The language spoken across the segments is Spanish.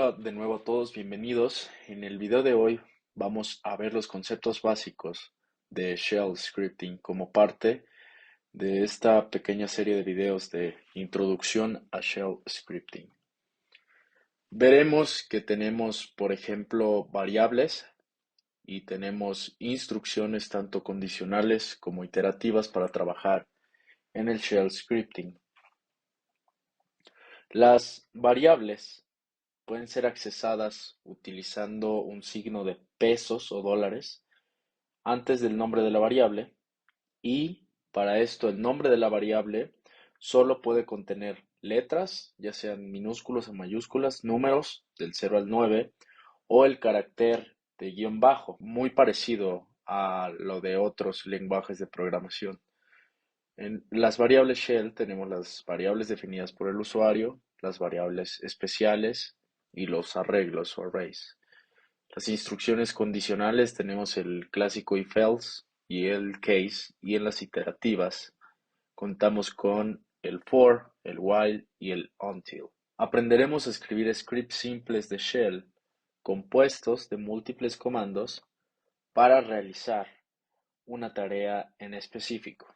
Hola de nuevo a todos, bienvenidos. En el video de hoy vamos a ver los conceptos básicos de Shell Scripting como parte de esta pequeña serie de videos de introducción a Shell Scripting. Veremos que tenemos, por ejemplo, variables y tenemos instrucciones tanto condicionales como iterativas para trabajar en el Shell Scripting. Las variables pueden ser accesadas utilizando un signo de pesos o dólares antes del nombre de la variable y para esto el nombre de la variable solo puede contener letras, ya sean minúsculas o mayúsculas, números del 0 al 9 o el carácter de guión bajo, muy parecido a lo de otros lenguajes de programación. En las variables shell tenemos las variables definidas por el usuario, las variables especiales y los arreglos o arrays. Las instrucciones condicionales tenemos el clásico if-else y el case, y en las iterativas contamos con el for, el while y el until. Aprenderemos a escribir scripts simples de shell compuestos de múltiples comandos para realizar una tarea en específico.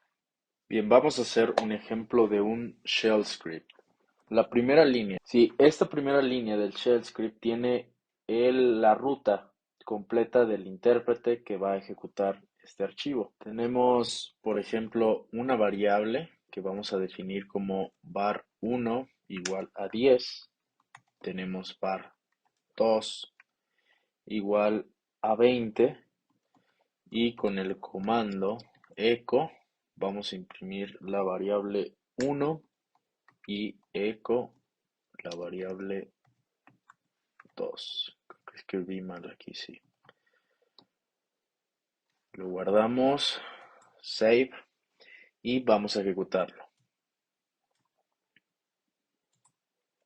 Bien, vamos a hacer un ejemplo de un shell script. La primera línea. Si esta primera línea del shell script tiene la ruta completa del intérprete que va a ejecutar este archivo. Tenemos, por ejemplo, una variable que vamos a definir como var1 igual a 10. Tenemos var2 igual a 20 y con el comando echo vamos a imprimir la variable 1 y echo la variable 2. Creo que escribí mal aquí, sí. Lo guardamos, save y vamos a ejecutarlo.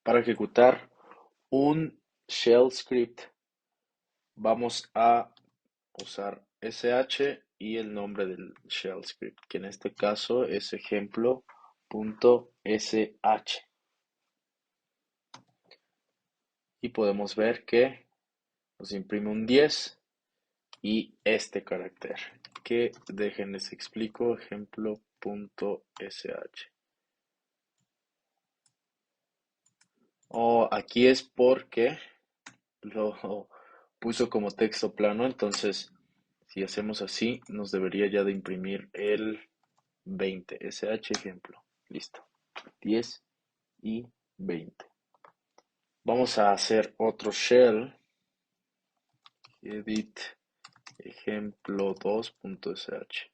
Para ejecutar un shell script vamos a usar sh y el nombre del shell script, que en este caso es ejemplo.sh. Y podemos ver que nos imprime un 10 y este carácter, que déjenles explico, ejemplo.sh. Aquí es porque lo puso como texto plano, entonces si hacemos así nos debería ya de imprimir el 20, sh ejemplo, listo, 10 y 20. Vamos a hacer otro shell, edit ejemplo2.sh.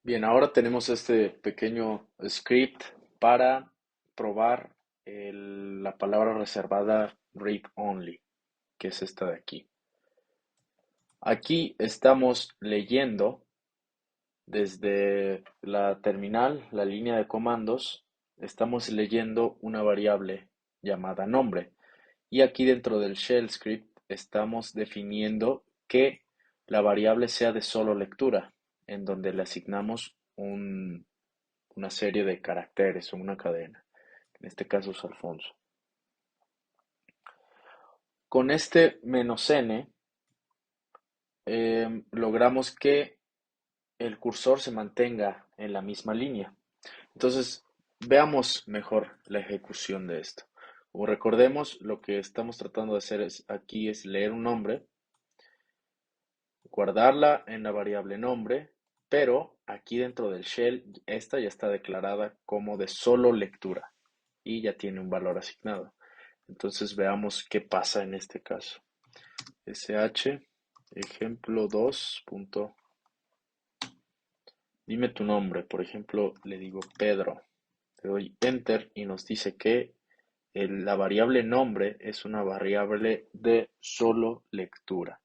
Bien, ahora tenemos este pequeño script para probar la palabra reservada read only, que es esta de aquí. Aquí estamos leyendo desde la terminal, la línea de comandos, estamos leyendo una variable llamada nombre. Y aquí dentro del shell script estamos definiendo que la variable sea de solo lectura, en donde le asignamos una serie de caracteres o una cadena. En este caso es Alfonso. Con este "-n" logramos que el cursor se mantenga en la misma línea. Entonces, veamos mejor la ejecución de esto. Como recordemos, lo que estamos tratando de hacer aquí es leer un nombre, guardarla en la variable nombre, pero aquí dentro del shell, esta ya está declarada como de solo lectura y ya tiene un valor asignado. Entonces veamos qué pasa en este caso. sh ejemplo2. Dime tu nombre, por ejemplo, le digo Pedro. Le doy enter y nos dice que la variable nombre es una variable de solo lectura.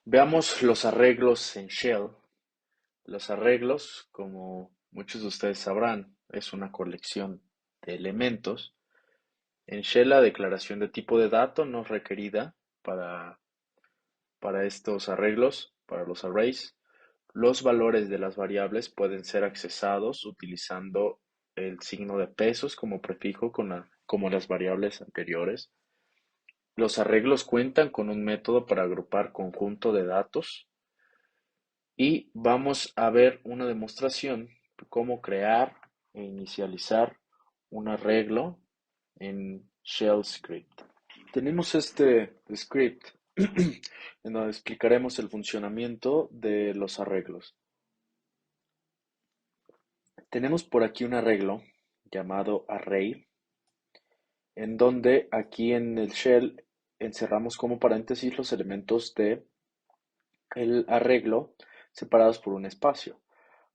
Veamos los arreglos en shell. Los arreglos, como muchos de ustedes sabrán, es una colección de elementos. En shell la declaración de tipo de dato no es requerida para estos arreglos, para los arrays. Los valores de las variables pueden ser accesados utilizando el signo de pesos como prefijo como las variables anteriores. Los arreglos cuentan con un método para agrupar conjunto de datos y vamos a ver una demostración de cómo crear e inicializar un arreglo en Shell Script. Tenemos este script en donde explicaremos el funcionamiento de los arreglos. Tenemos por aquí un arreglo llamado array, en donde aquí en el shell encerramos como paréntesis los elementos de el arreglo separados por un espacio.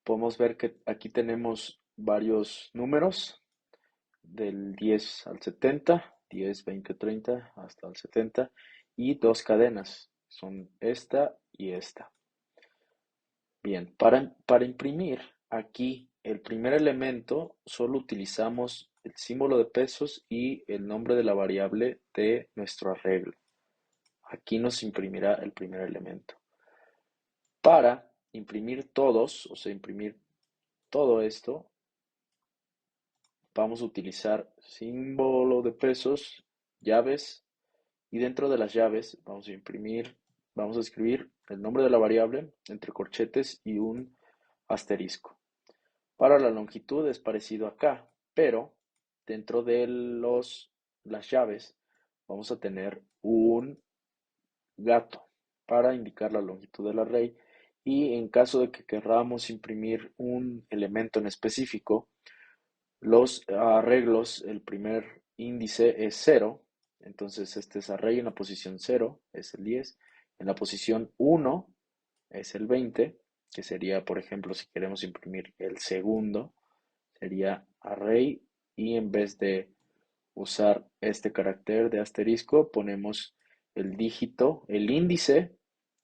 Podemos ver que aquí tenemos varios números del 10 al 70, 10, 20, 30 hasta el 70 y dos cadenas, son esta y esta. Bien, para imprimir aquí el primer elemento solo utilizamos el símbolo de pesos y el nombre de la variable de nuestro arreglo. Aquí nos imprimirá el primer elemento. Para imprimir todos, o sea, imprimir todo esto, vamos a utilizar símbolo de pesos, llaves, y dentro de las llaves vamos a escribir el nombre de la variable entre corchetes y un asterisco. Para la longitud es parecido acá, pero dentro de las llaves vamos a tener un gato para indicar la longitud del array y en caso de que queramos imprimir un elemento en específico, los arreglos, el primer índice es 0, entonces este es array en la posición 0, es el 10, en la posición 1 es el 20, que sería, por ejemplo, si queremos imprimir el segundo, sería array y en vez de usar este carácter de asterisco, ponemos el dígito, el índice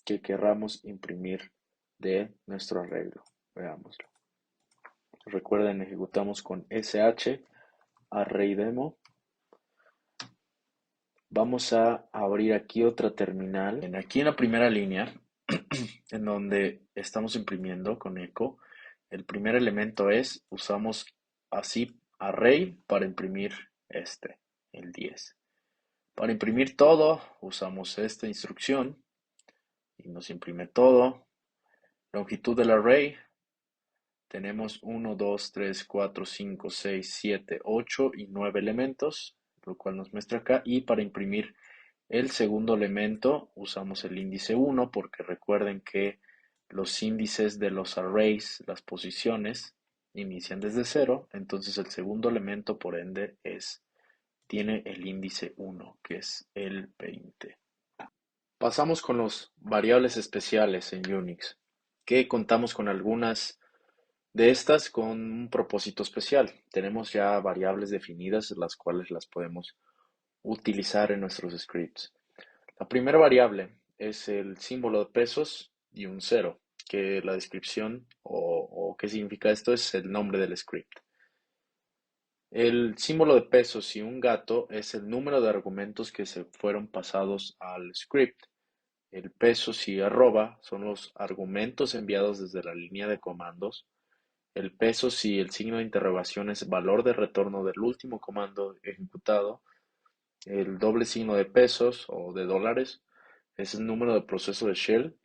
que querramos imprimir de nuestro arreglo. Veámoslo. Recuerden, ejecutamos con sh array demo. Vamos a abrir aquí otra terminal. Aquí en la primera línea, en donde estamos imprimiendo con eco, el primer elemento usamos así array para imprimir el 10. Para imprimir todo, usamos esta instrucción y nos imprime todo. Longitud del array, tenemos 1, 2, 3, 4, 5, 6, 7, 8 y 9 elementos, lo cual nos muestra acá. Y para imprimir el segundo elemento usamos el índice 1 porque recuerden que los índices de los arrays, las posiciones, inician desde 0, entonces el segundo elemento por ende tiene el índice 1, que es el 20. Pasamos con los variables especiales en Unix, que contamos con algunas de estas con un propósito especial. Tenemos ya variables definidas, las cuales las podemos utilizar en nuestros scripts. La primera variable es el símbolo de pesos y un cero, que la descripción o qué significa esto es el nombre del script. El símbolo de pesos y un gato es el número de argumentos que se fueron pasados al script. El pesos y arroba son los argumentos enviados desde la línea de comandos. El pesos y el signo de interrogación es valor de retorno del último comando ejecutado. El doble signo de pesos o de dólares es el número de proceso de shell.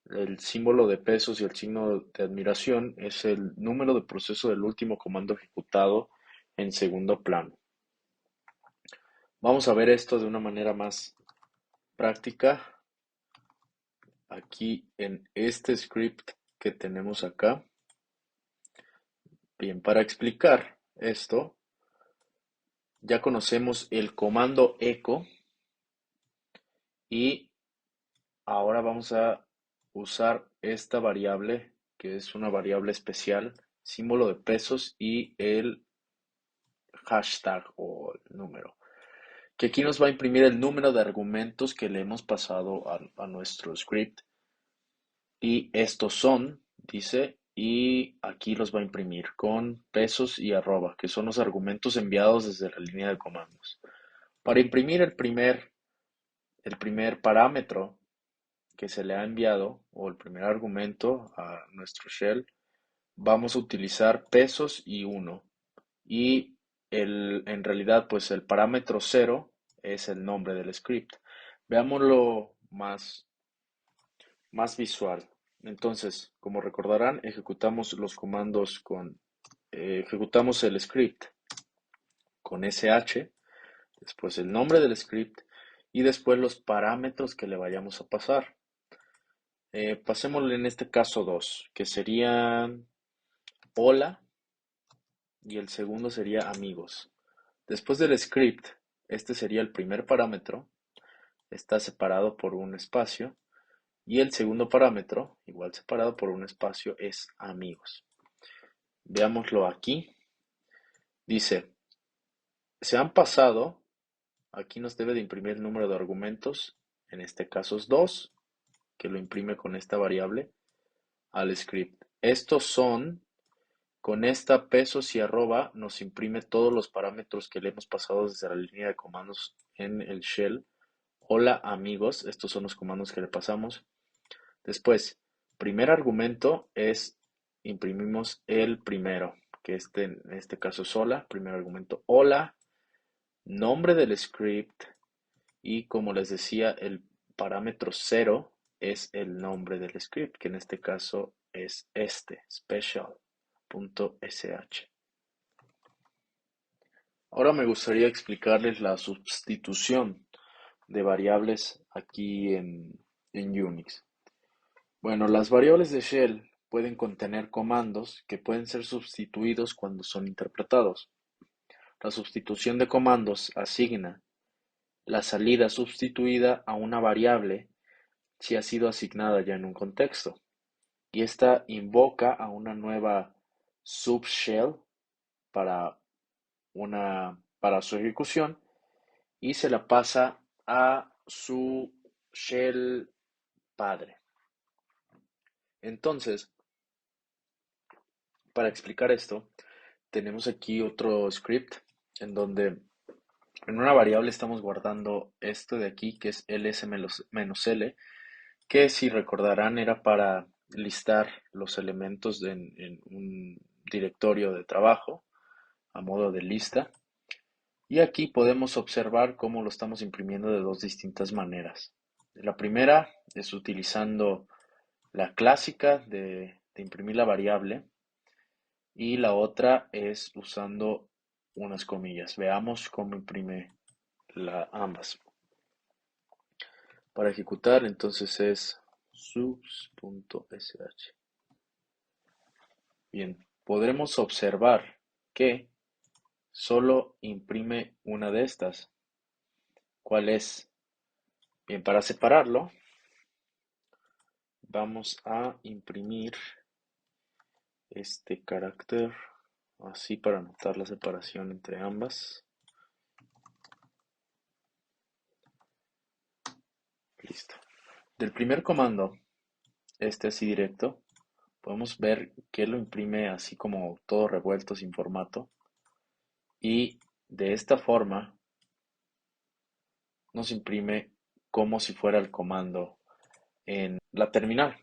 El símbolo de pesos y el signo de admiración es el número de proceso del último comando ejecutado en segundo plano. Vamos a ver esto de una manera más práctica aquí en este script que tenemos acá. Bien, para explicar esto, ya conocemos el comando echo y ahora vamos a usar esta variable que es una variable especial, símbolo de pesos y el hashtag o el número, que aquí nos va a imprimir el número de argumentos que le hemos pasado a nuestro script y estos son, dice, y aquí los va a imprimir con pesos y arroba, que son los argumentos enviados desde la línea de comandos. Para imprimir el primer parámetro que se le ha enviado o el primer argumento a nuestro shell, vamos a utilizar pesos y 1. Y en realidad, pues el parámetro 0 es el nombre del script. Veámoslo más visual. Entonces, como recordarán, ejecutamos los comandos ejecutamos el script con sh, después el nombre del script y después los parámetros que le vayamos a pasar. Pasémosle en este caso dos, que serían hola y el segundo sería amigos. Después del script, este sería el primer parámetro, está separado por un espacio, y el segundo parámetro, igual separado por un espacio, es amigos. Veámoslo aquí. Dice, se han pasado, aquí nos debe de imprimir el número de argumentos, en este caso es 2, que lo imprime con esta variable, al script. Estos son, con esta pesos y arroba, nos imprime todos los parámetros que le hemos pasado desde la línea de comandos en el shell. Hola amigos, estos son los comandos que le pasamos. Después, primer argumento es, imprimimos el primero, que en este caso es hola, primer argumento hola, nombre del script y como les decía, el parámetro 0 es el nombre del script, que en este caso es special.sh. Ahora me gustaría explicarles la sustitución de variables aquí en Unix. Bueno, las variables de shell pueden contener comandos que pueden ser sustituidos cuando son interpretados. La sustitución de comandos asigna la salida sustituida a una variable si ha sido asignada ya en un contexto, y esta invoca a una nueva subshell para, para su ejecución y se la pasa a su shell padre. Entonces, para explicar esto, tenemos aquí otro script en donde en una variable estamos guardando esto de aquí que es ls-l, que si recordarán era para listar los elementos en un directorio de trabajo a modo de lista. Y aquí podemos observar cómo lo estamos imprimiendo de dos distintas maneras. La primera es utilizando la clásica de imprimir la variable y la otra es usando unas comillas. Veamos cómo imprime ambas. Para ejecutar entonces es subs.sh. Bien, podremos observar que solo imprime una de estas. ¿Cuál es? Bien, para separarlo vamos a imprimir este carácter así para notar la separación entre ambas. Listo. Del primer comando, este así directo, podemos ver que lo imprime así como todo revuelto sin formato. Y de esta forma nos imprime como si fuera el comando en la terminal.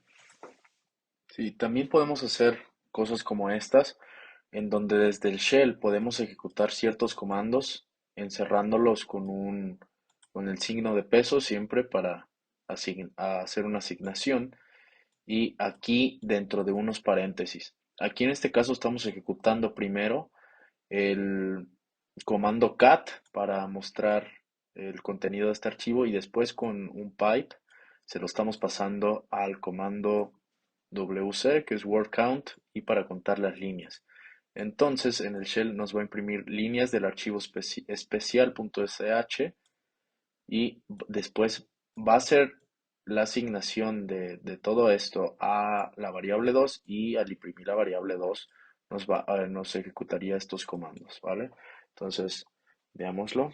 Sí, también podemos hacer cosas como estas, en donde desde el shell podemos ejecutar ciertos comandos, encerrándolos con el signo de peso siempre para hacer una asignación y aquí dentro de unos paréntesis. Aquí en este caso estamos ejecutando primero el comando cat para mostrar el contenido de este archivo y después con un pipe se lo estamos pasando al comando wc, que es word count, y para contar las líneas. Entonces en el shell nos va a imprimir líneas del archivo especial.sh y después va a ser la asignación de todo esto a la variable 2 y al imprimir la variable 2 nos ejecutaría estos comandos, ¿vale? Entonces, veámoslo.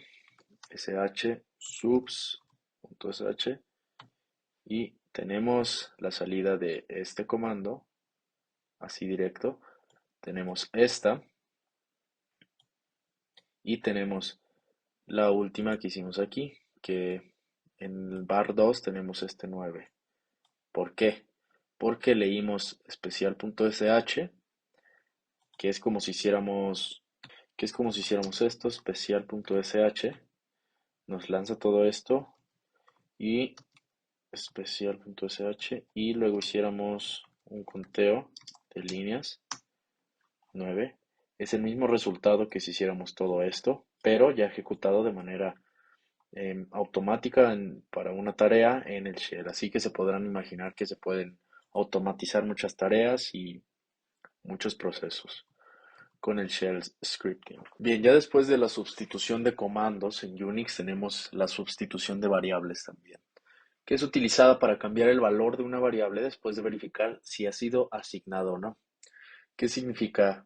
sh subs.sh y tenemos la salida de este comando, así directo. Tenemos esta y tenemos la última que hicimos aquí, que en el bar 2 tenemos este 9. ¿Por qué? Porque leímos especial.sh, que es como si hiciéramos, que es como si hiciéramos esto, especial.sh, nos lanza todo esto y especial.sh y luego hiciéramos un conteo de líneas 9, es el mismo resultado que si hiciéramos todo esto, pero ya ejecutado de manera automática para una tarea en el shell. Así que se podrán imaginar que se pueden automatizar muchas tareas y muchos procesos con el shell scripting. Bien, ya después de la sustitución de comandos en Unix tenemos la sustitución de variables también, que es utilizada para cambiar el valor de una variable después de verificar si ha sido asignado o no. ¿Qué significa?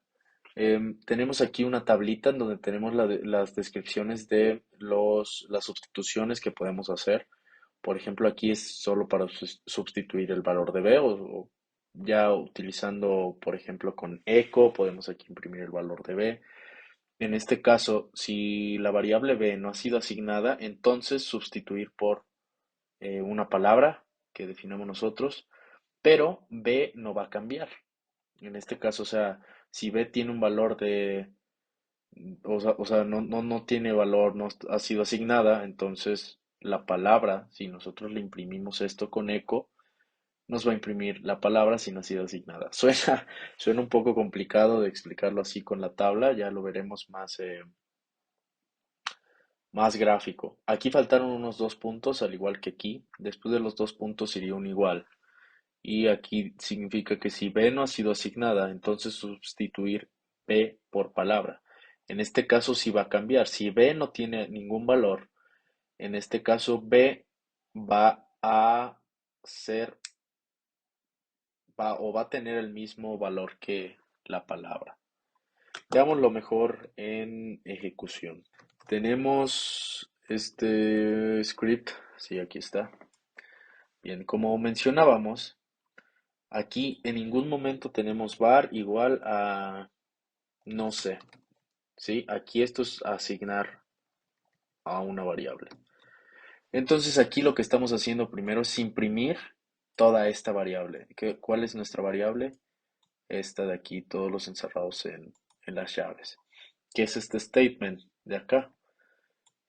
Tenemos aquí una tablita en donde tenemos las descripciones de las sustituciones que podemos hacer. Por ejemplo, aquí es solo para sustituir el valor de b o ya utilizando, por ejemplo, con echo podemos aquí imprimir el valor de b. En este caso, si la variable b no ha sido asignada, entonces sustituir por una palabra que definamos nosotros, pero b no va a cambiar. En este caso, o sea, si B tiene un valor o sea, no tiene valor, no ha sido asignada, entonces la palabra, si nosotros le imprimimos esto con eco, nos va a imprimir la palabra si no ha sido asignada. Suena un poco complicado de explicarlo así con la tabla, ya lo veremos más gráfico. Aquí faltaron unos dos puntos, al igual que aquí. Después de los dos puntos iría un igual. Y aquí significa que si B no ha sido asignada, entonces sustituir B por palabra. En este caso sí va a cambiar. Si B no tiene ningún valor, en este caso B va a ser va a tener el mismo valor que la palabra. Veámoslo mejor en ejecución. Tenemos este script, sí, aquí está. Bien, como mencionábamos, aquí en ningún momento tenemos var igual a no sé, ¿sí? Aquí esto es asignar a una variable. Entonces aquí lo que estamos haciendo primero es imprimir toda esta variable. ¿Cuál es nuestra variable? Esta de aquí, todos los encerrados en las llaves. ¿Qué es este statement de acá?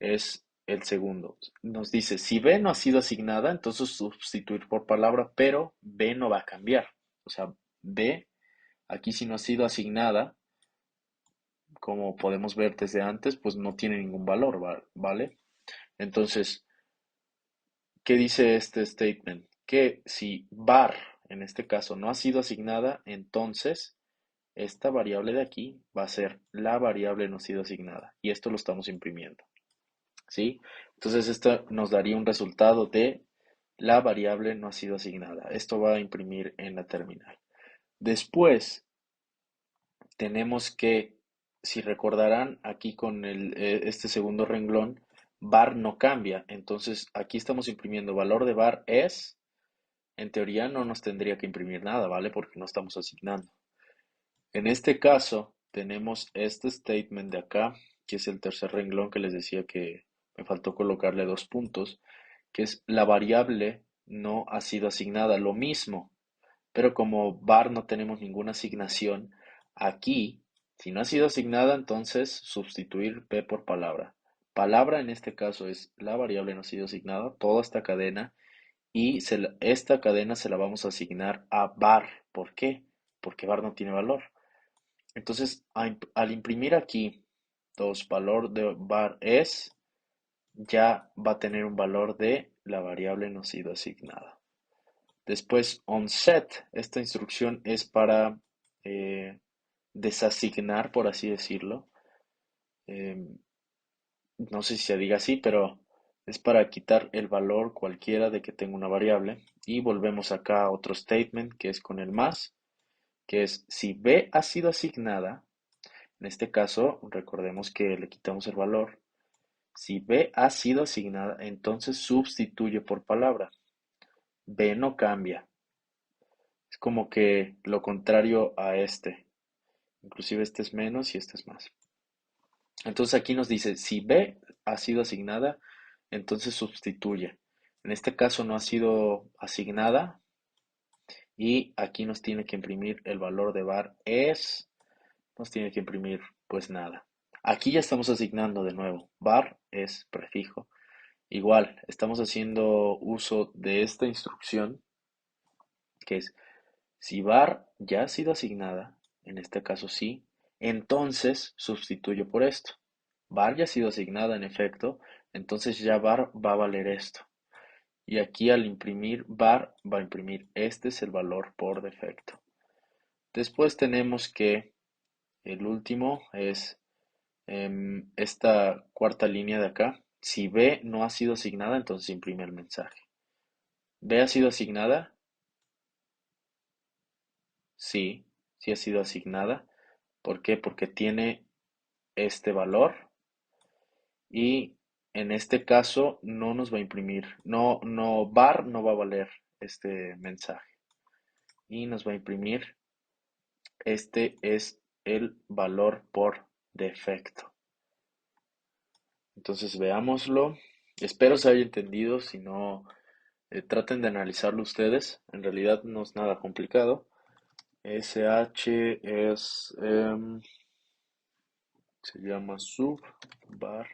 Es el segundo. Nos dice, si B no ha sido asignada, entonces sustituir por palabra, pero B no va a cambiar. O sea, B, aquí si no ha sido asignada, como podemos ver desde antes, pues no tiene ningún valor, ¿vale? Entonces, ¿qué dice este statement? Que si var, en este caso, no ha sido asignada, entonces esta variable de aquí va a ser la variable no ha sido asignada. Y esto lo estamos imprimiendo, ¿sí? Entonces, esto nos daría un resultado de la variable no ha sido asignada. Esto va a imprimir en la terminal. Después, tenemos que, si recordarán, aquí con este segundo renglón, var no cambia. Entonces, aquí estamos imprimiendo valor de var es, en teoría no nos tendría que imprimir nada, ¿vale? Porque no estamos asignando. En este caso, tenemos este statement de acá, que es el tercer renglón que les decía que me faltó colocarle dos puntos, que es la variable no ha sido asignada. Lo mismo, pero como var no tenemos ninguna asignación, aquí, si no ha sido asignada, entonces sustituir p por palabra. Palabra en este caso es la variable no ha sido asignada, toda esta cadena, y esta cadena se la vamos a asignar a var. ¿Por qué? Porque var no tiene valor. Entonces, al imprimir aquí valor de var es, ya va a tener un valor de la variable no ha sido asignada. Después, onSet, esta instrucción es para eh, desasignar, por así decirlo. Em, no sé si se diga así, pero es para quitar el valor cualquiera de que tenga una variable. Y volvemos acá a otro statement que es con el más, que es si b ha sido asignada, en este caso recordemos que le quitamos el valor. Si b ha sido asignada, entonces sustituye por palabra. B no cambia. Es como que lo contrario a este. Inclusive este es menos y este es más. Entonces aquí nos dice, si B ha sido asignada, entonces sustituye. En este caso no ha sido asignada y aquí nos tiene que imprimir el valor de var es, nos tiene que imprimir pues nada. Aquí ya estamos asignando de nuevo. Var es prefijo. Igual, estamos haciendo uso de esta instrucción que es si var ya ha sido asignada, en este caso sí, entonces sustituyo por esto. Var ya ha sido asignada en efecto, entonces ya var va a valer esto. Y aquí al imprimir var va a imprimir este es el valor por defecto. Después tenemos que el último es esta cuarta línea de acá. Si B no ha sido asignada, entonces imprime el mensaje. ¿B ha sido asignada? Sí, sí ha sido asignada. ¿Por qué? Porque tiene este valor y en este caso no nos va a imprimir, var no va a valer este mensaje y nos va a imprimir, este es el valor por defecto. Entonces veámoslo. Espero se haya entendido, si no, traten de analizarlo ustedes. En realidad no es nada complicado. SH es, se llama subvar.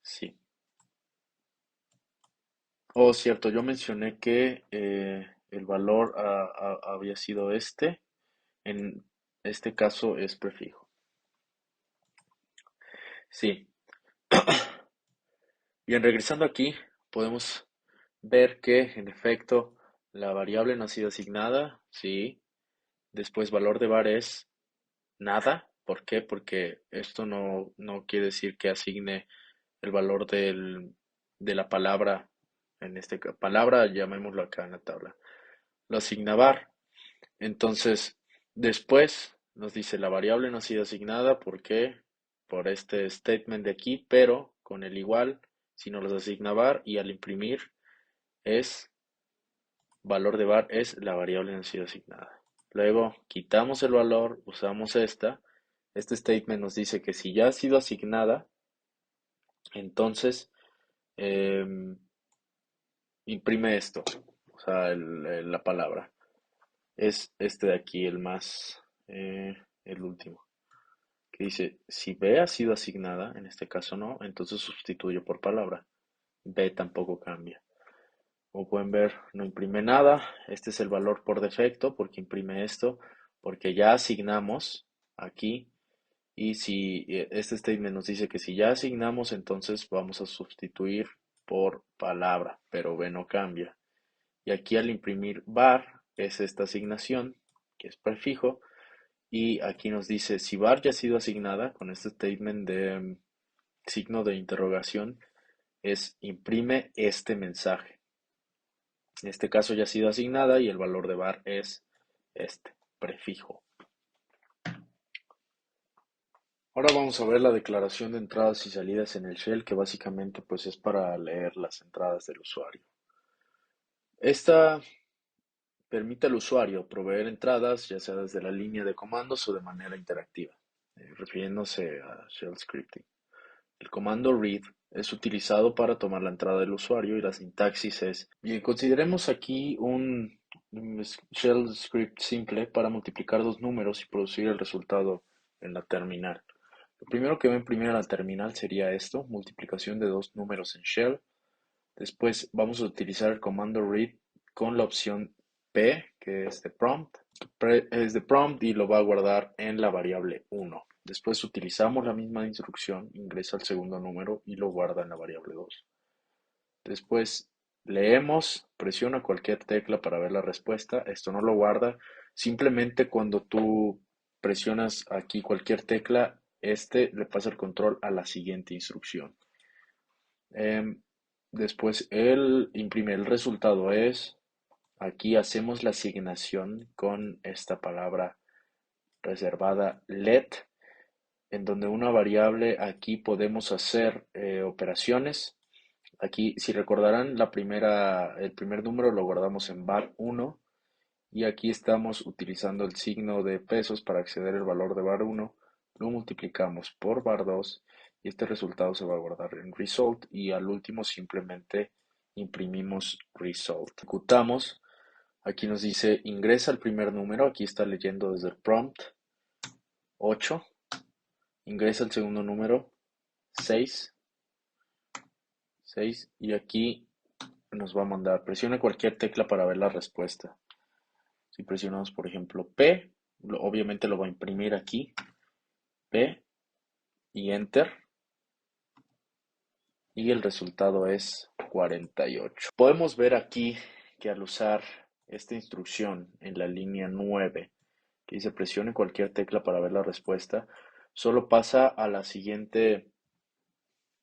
Sí. Oh, cierto, yo mencioné que el valor había sido este. En este caso es prefijo. Sí. Bien, regresando aquí, podemos ver que en efecto la variable no ha sido asignada. Sí. Después valor de var es nada. ¿Por qué? Porque esto no quiere decir que asigne el valor de la palabra. En este caso, palabra, llamémoslo acá en la tabla. Lo asigna var. Entonces, después nos dice la variable no ha sido asignada, ¿por qué? Por este statement de aquí, pero con el igual, si nos los asigna var y al imprimir es, valor de var es la variable no ha sido asignada. Luego quitamos el valor, usamos este statement nos dice que si ya ha sido asignada, entonces em, imprime esto, o sea, la palabra. Es este de aquí el último, que dice, si B ha sido asignada, en este caso no, entonces sustituyo por palabra. B tampoco cambia. Como pueden ver, no imprime nada. Este es el valor por defecto porque imprime esto, porque ya asignamos aquí. Y si este statement nos dice que si ya asignamos, entonces vamos a sustituir por palabra, pero B no cambia. Y aquí al imprimir var es esta asignación, que es prefijo, y aquí nos dice si var ya ha sido asignada con este statement de signo de interrogación, es imprime este mensaje. En este caso ya ha sido asignada y el valor de var es este prefijo. Ahora vamos a ver la declaración de entradas y salidas en el shell, que básicamente pues es para leer las entradas del usuario. Esta permite al usuario proveer entradas, ya sea desde la línea de comandos o de manera interactiva, refiriéndose a shell scripting. El comando read es utilizado para tomar la entrada del usuario y la sintaxis es, bien, consideremos aquí un shell script simple para multiplicar dos números y producir el resultado en la terminal. Lo primero que va a imprimir en la terminal sería esto, multiplicación de dos números en shell. Después vamos a utilizar el comando read con la opción P, que es de prompt. Es de prompt y lo va a guardar en la variable 1. Después utilizamos la misma instrucción, ingresa el segundo número y lo guarda en la variable 2. Después leemos, presiona cualquier tecla para ver la respuesta. Esto no lo guarda. Simplemente cuando tú presionas aquí cualquier tecla, este le pasa el control a la siguiente instrucción. Después él imprime el resultado es, aquí hacemos la asignación con esta palabra reservada let, en donde una variable aquí podemos hacer operaciones. Aquí, si recordarán, el primer número lo guardamos en var1 y aquí estamos utilizando el signo de pesos para acceder al valor de var1, lo multiplicamos por var2 y este resultado se va a guardar en result y al último simplemente imprimimos result. Ejecutamos, aquí nos dice ingresa el primer número, aquí está leyendo desde el prompt 8, ingresa el segundo número 6, 6 y aquí nos va a mandar, presione cualquier tecla para ver la respuesta. Si presionamos, por ejemplo, P, obviamente lo va a imprimir aquí, P y Enter, y el resultado es 48. Podemos ver aquí que al usar esta instrucción en la línea 9, que dice presione cualquier tecla para ver la respuesta, solo pasa a la siguiente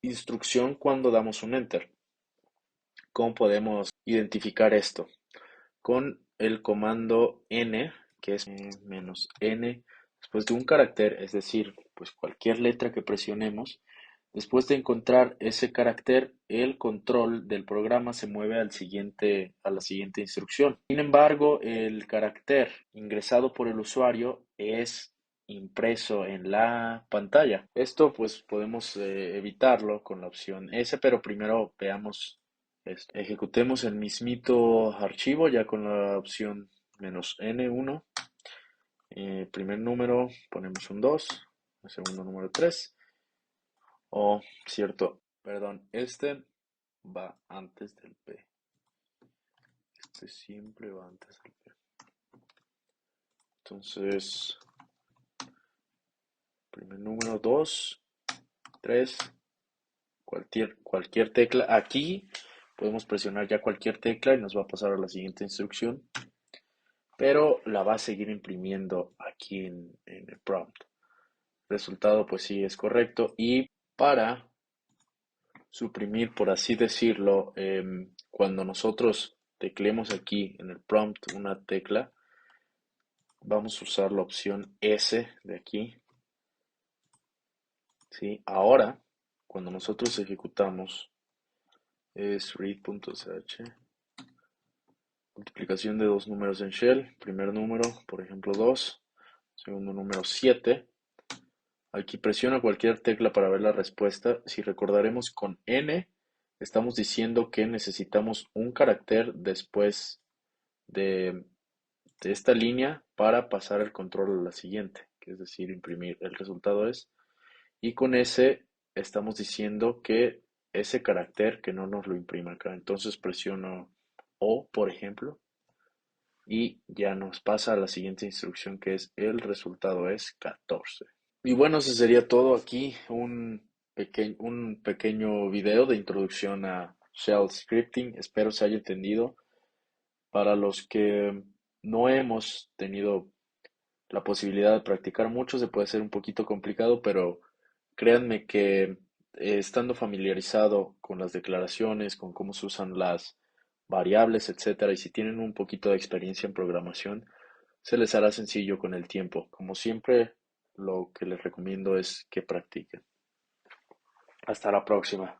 instrucción cuando damos un Enter. ¿Cómo podemos identificar esto? Con el comando N, que es menos N, después de un carácter, es decir, pues cualquier letra que presionemos, después de encontrar ese carácter, el control del programa se mueve a la siguiente instrucción. Sin embargo, el carácter ingresado por el usuario es impreso en la pantalla. Esto pues podemos evitarlo con la opción S, pero primero veamos esto. Ejecutemos el mismito archivo ya con la opción "-n1". Primer número ponemos un 2, el segundo número 3. Cierto, perdón, este va antes del P. Este siempre va antes del P. Entonces, primer número 2, 3, cualquier tecla. Aquí podemos presionar ya cualquier tecla y nos va a pasar a la siguiente instrucción, pero la va a seguir imprimiendo aquí en el prompt. El resultado pues sí es correcto, y para suprimir, por así decirlo, cuando nosotros tecleemos aquí en el prompt una tecla, vamos a usar la opción S de aquí, ¿sí? Ahora, cuando nosotros ejecutamos, es read.sh, multiplicación de dos números en shell, primer número, por ejemplo 2, segundo número 7. Aquí presiona cualquier tecla para ver la respuesta. Si recordaremos, con N estamos diciendo que necesitamos un carácter después de, de esta línea para pasar el control a la siguiente, que es decir, imprimir. El resultado es, y con S estamos diciendo que ese carácter que no nos lo imprima acá. Entonces presiono O, por ejemplo, y ya nos pasa a la siguiente instrucción, que es el resultado es 14. Y bueno, eso sería todo aquí, un pequeño video de introducción a Shell Scripting. Espero se haya entendido. Para los que no hemos tenido la posibilidad de practicar mucho, se puede ser un poquito complicado, pero créanme que estando familiarizado con las declaraciones, con cómo se usan las variables, etcétera, y si tienen un poquito de experiencia en programación, se les hará sencillo con el tiempo. Como siempre, lo que les recomiendo es que practiquen. Hasta la próxima.